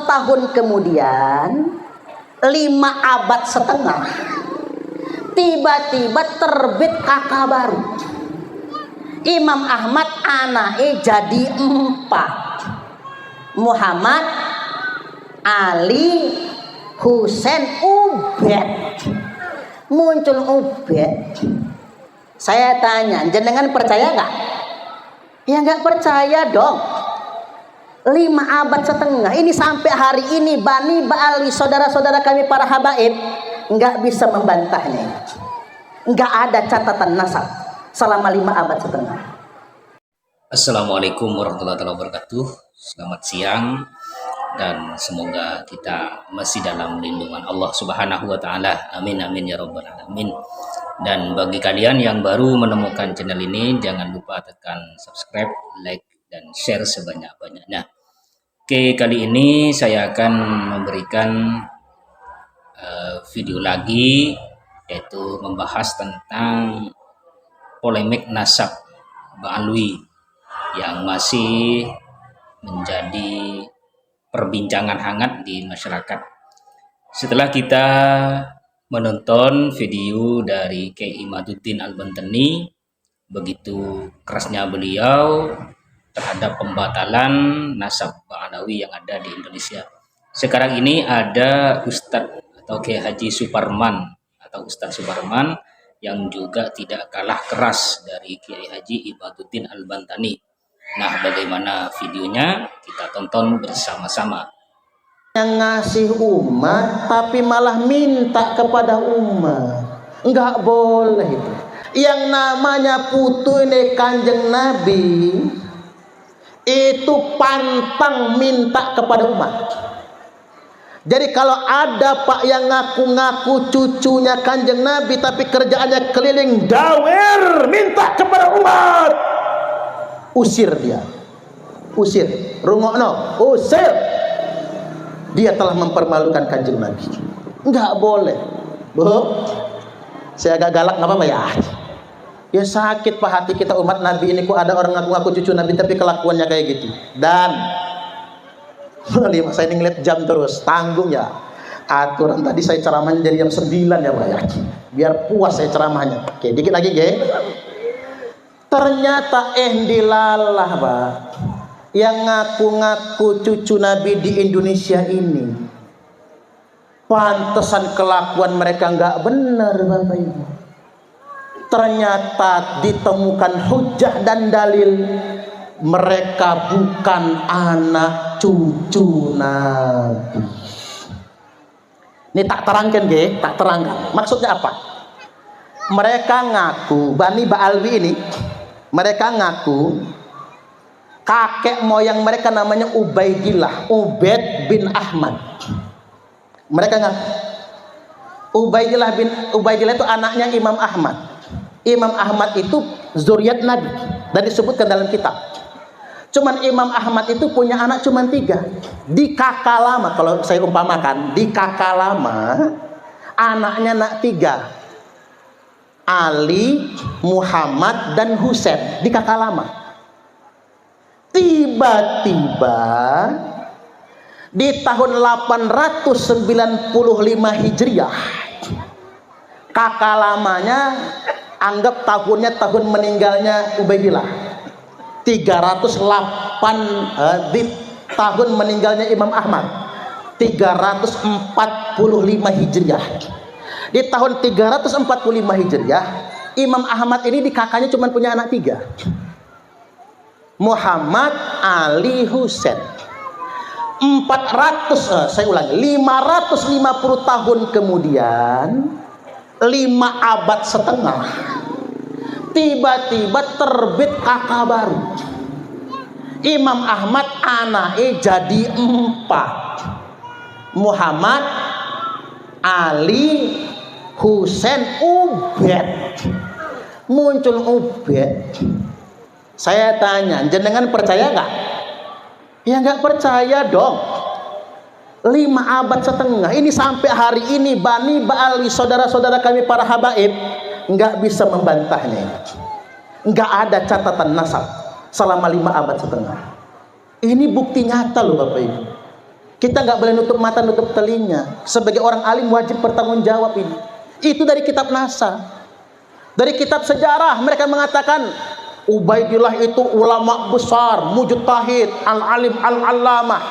tahun kemudian, 5 abad setengah, tiba-tiba terbit kakak baru. Imam Ahmad anake jadi 4. Muhammad, Ali, Husain, Ubed. Muncul Ubed. Saya tanya, jenengan percaya nggak? Ya nggak percaya dong. 5 abad setengah ini sampai hari ini Bani Ba'ali, saudara-saudara kami para habaib, nggak bisa membantahnya. Nggak ada catatan nasab selama 5 abad setengah. Assalamualaikum warahmatullahi wabarakatuh. Selamat siang dan semoga kita masih dalam lindungan Allah Subhanahu wa taala. Amin amin ya rabbal alamin. Dan bagi kalian yang baru menemukan channel ini, jangan lupa tekan subscribe, like dan share sebanyak-banyaknya. Oke, kali ini saya akan memberikan video lagi, yaitu membahas tentang polemik nasab Ba'alwi yang masih menjadi perbincangan hangat di masyarakat. Setelah kita menonton video dari Kiai Imaduddin Al-Bantani, begitu kerasnya beliau terhadap pembatalan nasab Ba'alawi yang ada di Indonesia. Sekarang ini ada Ustadz atau Kiai Haji Suparman atau Ustadz Suparman yang juga tidak kalah keras dari Kiai Haji Imaduddin Al-Bantani. Nah, bagaimana videonya? Kita tonton bersama-sama. Yang ngasih umat tapi malah minta kepada umat, nggak boleh itu. Yang namanya putu ini Kanjeng Nabi itu pantang minta kepada umat. Jadi kalau ada pak yang ngaku-ngaku cucunya Kanjeng Nabi tapi kerjaannya keliling dawer minta kepada umat, usir dia, usir, rungokno, usir. Dia telah mempermalukan Kanjeng Nabi. Enggak boleh. Bu, saya agak galak nggak apa-apa ya. Ya sakit pak hati kita umat Nabi ini, kok ada orang ngaku-ngaku cucu Nabi tapi kelakuannya kayak gitu. Dan saya ini ngeliat jam terus, tanggung ya. Aturan tadi saya ceramahnya dari jam 9 ya pak ya. Biar puas saya ceramahnya. Oke, dikit lagi ge. Ternyata dilalah pak, yang ngaku-ngaku cucu Nabi di Indonesia ini, pantesan kelakuan mereka nggak benar bapak ibu. Ternyata ditemukan hujah dan dalil mereka bukan anak cucu Nabi. Ini tak terangkan ge, tak terangkan. Maksudnya apa? Mereka ngaku Bani Ba'alwi ini, mereka ngaku kakek moyang mereka namanya Ubaidillah, Ubed bin Ahmad. Mereka ngaku Ubaidillah itu anaknya Imam Ahmad. Imam Ahmad itu zuriat Nabi dan disebutkan dalam kitab. Cuman Imam Ahmad itu punya anak cuman 3. Di kakak lama, kalau saya umpamakan, di kakak lama anaknya anak 3. Ali, Muhammad dan Husain di kakak lama. Tiba-tiba di tahun 895 Hijriah, kakak lamanya anggap tahunnya tahun meninggalnya Ubaidillah, 308 di tahun meninggalnya Imam Ahmad, 345 Hijriah. Di tahun 345 Hijriah, Imam Ahmad ini di kakaknya cuma punya anak 3. Muhammad, Ali, Husain. 550 tahun kemudian, 5 abad setengah, tiba-tiba terbit kakak baru. Imam Ahmad anake jadi 4. Muhammad, Ali, Husain, Ubed. Muncul Ubed. Saya tanya, jenengan percaya nggak? Ya nggak percaya dong. 5 abad setengah ini sampai hari ini Bani Ba'ali, saudara-saudara kami para habaib, nggak bisa membantahnya. Nggak ada catatan nasab selama 5 abad setengah. Ini bukti nyata loh bapak ibu. Kita nggak boleh nutup mata, nutup telinga. Sebagai orang alim wajib bertanggung jawab ini. Itu dari kitab NASA. Dari kitab sejarah mereka mengatakan Ubaidillah itu ulama besar, mujtahid, al-alim, al-allamah.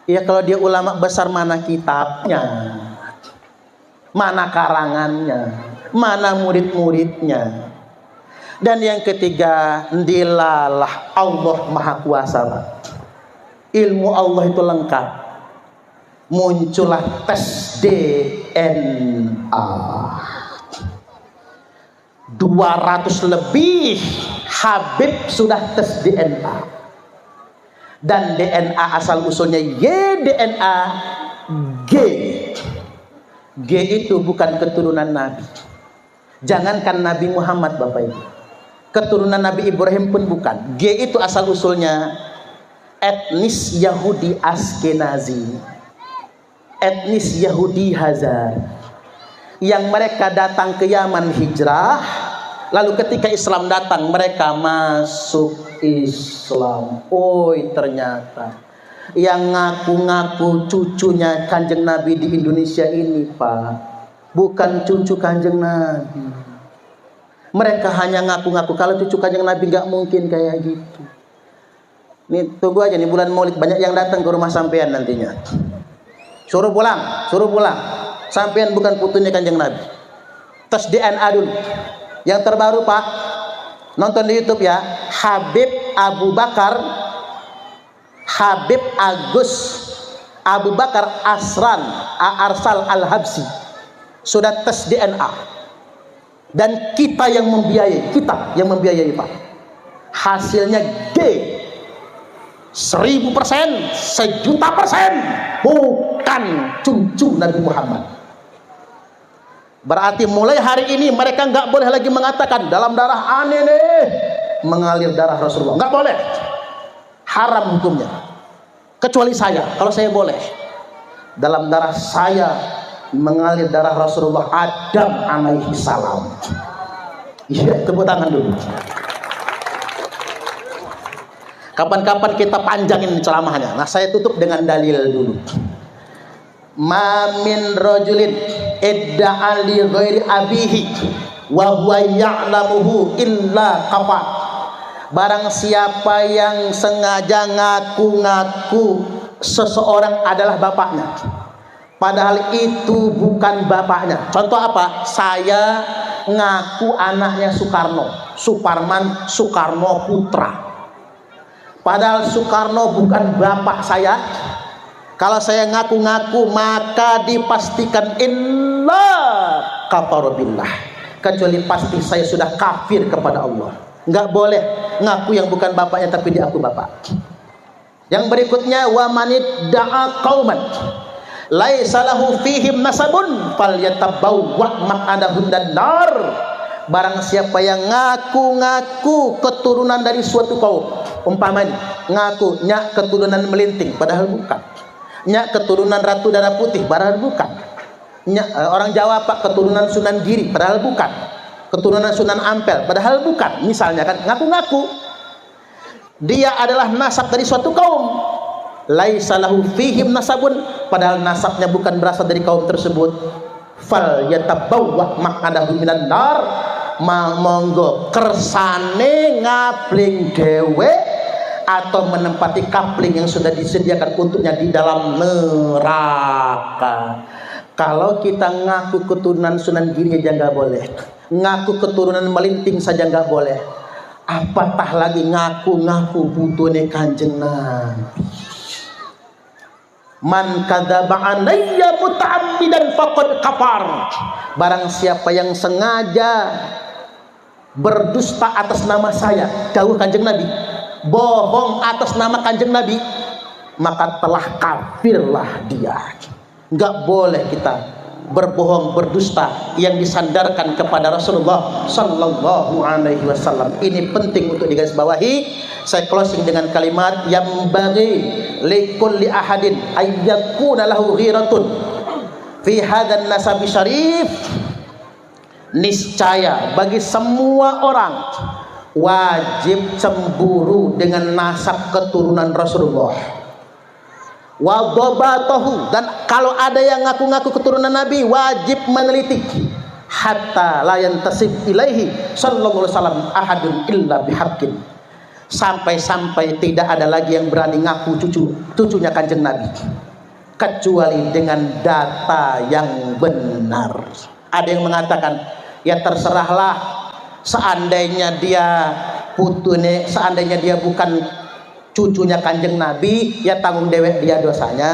Ya kalau dia ulama besar, mana kitabnya? Mana karangannya? Mana murid-muridnya? Dan yang ketiga, dilalah Allah Maha Kuasa. Ilmu Allah itu lengkap. Muncullah tes DNA. 200 lebih Habib sudah tes DNA. Dan DNA asal usulnya YDNA G. G itu bukan keturunan Nabi. Jangankan Nabi Muhammad Bapak Ibu. Keturunan Nabi Ibrahim pun bukan. G itu asal usulnya etnis Yahudi Askenazi, etnis Yahudi Hazar, yang mereka datang ke Yaman hijrah, lalu ketika Islam datang mereka masuk Islam. Oi, ternyata yang ngaku-ngaku cucunya Kanjeng Nabi di Indonesia ini, Pak, bukan cucu Kanjeng Nabi. Mereka hanya ngaku-ngaku. Kalau cucu Kanjeng Nabi nggak mungkin kayak gitu. Nih tunggu aja nih, bulan Maulid banyak yang datang ke rumah sampean nantinya. Suruh pulang, suruh pulang. Sampean bukan putunya Kanjeng Nabi. Tes DNA dulu. Yang terbaru Pak, nonton di YouTube ya. Habib Abu Bakar, Habib Agus Abu Bakar Asran Arsal Al-Habsi sudah tes DNA. Dan kita yang membiayai, Pak. Hasilnya G. 1000%, 1.000.000%, bukan cucu Nabi Muhammad. Berarti mulai hari ini mereka nggak boleh lagi mengatakan dalam darah aneh nih mengalir darah Rasulullah. Nggak boleh. Haram hukumnya. Kecuali saya, kalau saya boleh. Dalam darah saya mengalir darah Rasulullah Adam alaihi salam. Iya, tepuk tangan dulu. Kapan-kapan kita panjangin ceramahnya. Nah, saya tutup dengan dalil dulu. Ma min rajulin idda'a li ghairi abihi wa huwa ya'lamuhu illa kafar. Barang siapa yang sengaja ngaku-ngaku seseorang adalah bapaknya, padahal itu bukan bapaknya. Contoh apa? Saya ngaku anaknya Soekarno, Suparman Soekarno Putra, padahal Soekarno bukan bapak saya. Kalau saya ngaku-ngaku maka dipastikan illa kafarobillah, kecuali pasti saya sudah kafir kepada Allah. Nggak boleh ngaku yang bukan bapaknya tapi diaku bapak. Yang berikutnya, wa manid da'a qauman laisa lahu fihim nasabun falyatabawwa maq'adahu nar. Barang siapa yang ngaku-ngaku keturunan dari suatu kaum, umpamanya ngaku nyak keturunan Melinting padahal bukan, nyak keturunan Ratu Darah Putih padahal bukan, nyak orang Jawa Pak keturunan Sunan Giri padahal bukan, keturunan Sunan Ampel padahal bukan, misalnya kan ngaku-ngaku dia adalah nasab dari suatu kaum, laisa lahu fihim nasabun, padahal nasabnya bukan berasal dari kaum tersebut, fal yatabawwa maq'adahu minan nar, monggo kersane ngapling dewe atau menempati kapling yang sudah disediakan untuknya di dalam neraka. Kalau kita ngaku keturunan Sunan Giri aja nggak boleh, ngaku keturunan Melinting saja nggak boleh, apatah lagi ngaku-ngaku putune Kanjeng Nabi. Man kadzaba alayya muta'ammidan faqad kafar. Barang siapa yang sengaja berdusta atas nama saya, dawuh Kanjeng Nabi, bohong atas nama Kanjeng Nabi, maka telah kafirlah dia. Enggak boleh kita berbohong, berdusta yang disandarkan kepada Rasulullah sallallahu alaihi wasallam. Ini penting untuk digarisbawahi. Saya closing dengan kalimat yang bagi likulli ahadin ayyakuna lahu ghiratun fi hadzal nasabi syarif. Niscaya bagi semua orang wajib cemburu dengan nasab keturunan Rasulullah, wa dhabatahu, dan kalau ada yang ngaku-ngaku keturunan Nabi wajib meneliti hatta la yantasib ilaihi sallallahu alaihi wasallam ahadun illa bihaqqin, sampai-sampai tidak ada lagi yang berani ngaku cucunya Kanjeng Nabi kecuali dengan data yang benar. Ada yang mengatakan, ya terserahlah, seandainya dia putune, seandainya dia bukan cucunya Kanjeng Nabi, ya tanggung dewek dia dosanya.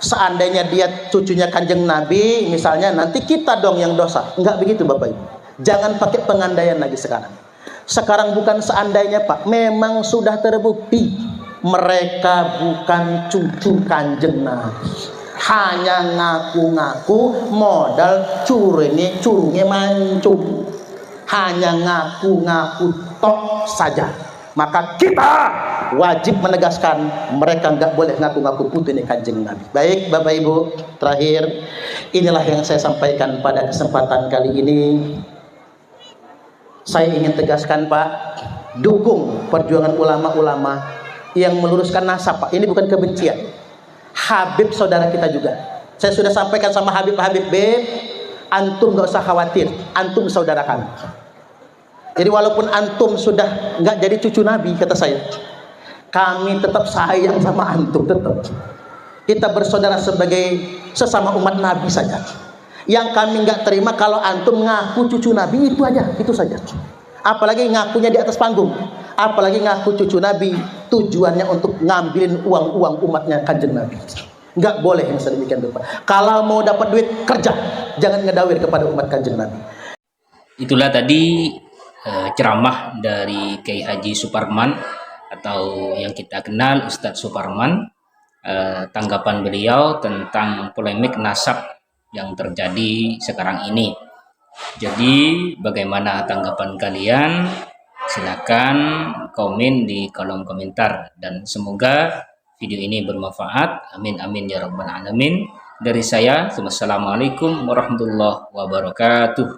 Seandainya dia cucunya Kanjeng Nabi misalnya, nanti kita dong yang dosa. Enggak begitu Bapak Ibu. Jangan pakai pengandaian lagi sekarang. Sekarang bukan seandainya Pak, memang sudah terbukti mereka bukan cucu Kanjeng Nabi, hanya ngaku-ngaku modal curungnya mancung, hanya ngaku-ngaku tok saja. Maka kita wajib menegaskan mereka nggak boleh ngaku-ngaku putune Kanjeng Nabi. Baik Bapak Ibu, terakhir inilah yang saya sampaikan pada kesempatan kali ini. Saya ingin tegaskan Pak, dukung perjuangan ulama-ulama yang meluruskan nasab Pak. Ini bukan kebencian. Habib saudara kita juga. Saya sudah sampaikan sama Habib antum gak usah khawatir, antum saudara kami. Jadi walaupun antum sudah nggak jadi cucu Nabi, kata saya, kami tetap sayang sama antum, tetap. Kita bersaudara sebagai sesama umat Nabi saja. Yang kami nggak terima kalau antum ngaku cucu Nabi, itu aja, itu saja. Apalagi ngakunya di atas panggung, apalagi ngaku cucu Nabi, tujuannya untuk ngambilin uang-uang umatnya Kanjeng Nabi. Nggak boleh yang sedemikian rupa. Kalau mau dapat duit, kerja, jangan ngedawir kepada umat Kanjeng Nabi. Itulah tadi ceramah dari Kiai Haji Suparman atau yang kita kenal Ustadz Suparman, tanggapan beliau tentang polemik nasab yang terjadi sekarang ini. Jadi bagaimana tanggapan kalian? Silakan komen di kolom komentar, dan semoga video ini bermanfaat. Amin amin ya rabbal alamin. Dari saya, wassalamualaikum warahmatullahi wabarakatuh.